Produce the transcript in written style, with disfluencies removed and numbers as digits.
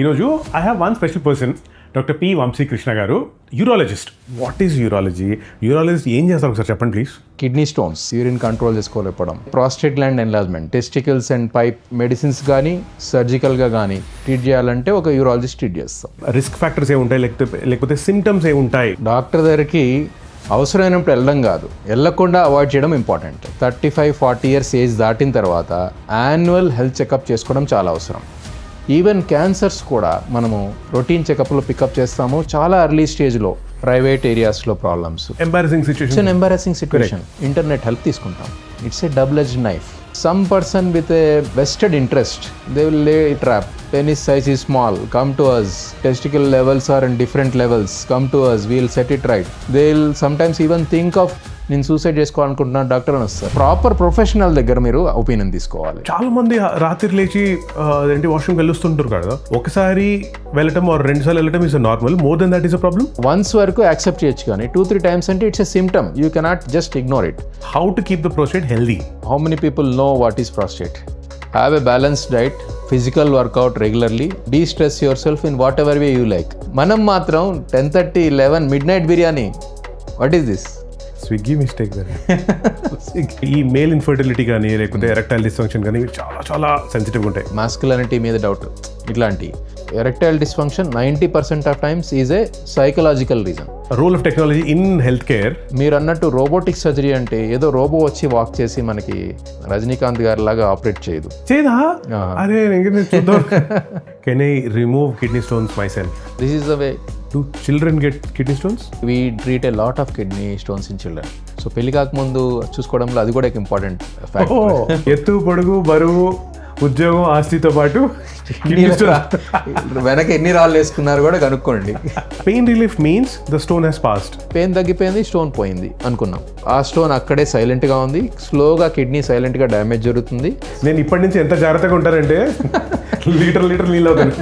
ఈరోజు I have one special person, doctor P Vamshi Krishna garu, urologist. What is urology? Urologist ఏం చేస్తారు ఒకసారి చెప్పండి please. Kidney stones, urine control చేసుకోలేకపోవడం, prostate gland enlargement, testicles and pipe medicines కానీ సర్జికల్గా కానీ ట్రీట్ చేయాలంటే ఒక యూరాలజిస్ట్ ట్రీట్ చేస్తాం. రిస్క్ ఫ్యాక్టర్స్ ఏముంటాయి, లేకపోతే సిమ్టమ్స్ ఏముంటాయి? డాక్టర్ దగ్గరికి అవసరమైనప్పుడు వెళ్ళడం కాదు, వెళ్ళకుండా అవాయిడ్ చేయడం ఇంపార్టెంట్. 35-40 ఇయర్స్ ఏజ్ దాటిన తర్వాత యాన్యువల్ హెల్త్ చెకప్ చేసుకోవడం చాలా అవసరం. ఈవెన్ క్యాన్సర్స్ కూడా మనము రొటీన్ చెకప్లో పికప్ చేస్తాము. చాలా ఎర్లీ స్టేజ్లో ప్రైవేట్ ఏరియాస్లో problems, embarrassing situation, internet help తీసుకుంటాం. It's a double-edged knife. Some person with a vested interest, they will lay a trap. Penis size is small, come to us. Testicle levels are in different levels, come to us, we'll set it right. They'll sometimes even think of నేను suicide చేసుకోవాలనుకుంటున్నాను doctor అని వస్తారు. Proper professional దగ్గర మీరు opinion తీసుకోవాలి. చాలా మంది రాత్రి లేచి వాష్రూమ్కి వెళ్ళొస్తుంటారు కదా, ఒకసారి వెళ్ళటం ఆర్ 2 సార్లు వెళ్ళటం is normal. More than that is a problem. Once వరకు యాక్సెప్ట్ చేయొచ్చు, కానీ 2-3 టైమ్స్ అంటే it's a symptom. You cannot just ignore it. How to keep the prostate healthy? How many people know what is prostate? Have a balanced diet, physical work out regularly, D-stress your self in what ever way you like. మనం మాత్రం 10:30, 11 midnight biryani, what is this? Swiggy mistake. ఈ male infertility కానీ లేకపోతే erectile dysfunction కానీ చాలా చాలా సెన్సిటివ్గా ఉంటాయి. మాస్కులనిటీ మీద డౌట్, ఇట్లాంటి erectile dysfunction 90% of times is a psychological reason. Role of technology in health care. మీరు అన్నట్టు రోబోటిక్ సర్జరీ అంటే ఏదో రోబో వచ్చి వాక్ చేసి మనకి రజనీకాంత్ గారి లాగా ఆపరేట్ చేయదు. చేయదా? అరే చూద్దాం. Can I remove kidney stones my self? This is the way. Do children get kidney stones? We treat a lot of kidney stones in children. So పెళ్లి కాకముందు చూసుకోవడంలో అది కూడా ఒక ఇంపార్టెంట్ ఫ్యాక్టర్. ఎత్తు, పొడుగు, బరువు, ఉద్యోగం, ఆస్తితో పాటు వెనక ఎన్ని రాళ్ళు వేసుకున్నారు కూడా కనుక్కోండి. Pain relief means the stone has passed. Pain తగ్గిపోయింది, స్టోన్ పోయింది అనుకున్నాం. ఆ స్టోన్ అక్కడే సైలెంట్గా ఉంది. స్లోగా కిడ్నీ సైలెంట్గా డ్యామేజ్ జరుగుతుంది. నేను ఇప్పటి నుంచి ఎంత జాగ్రత్తగా ఉంటానంటే లీటర్ నీళ్ళు అవుతాను.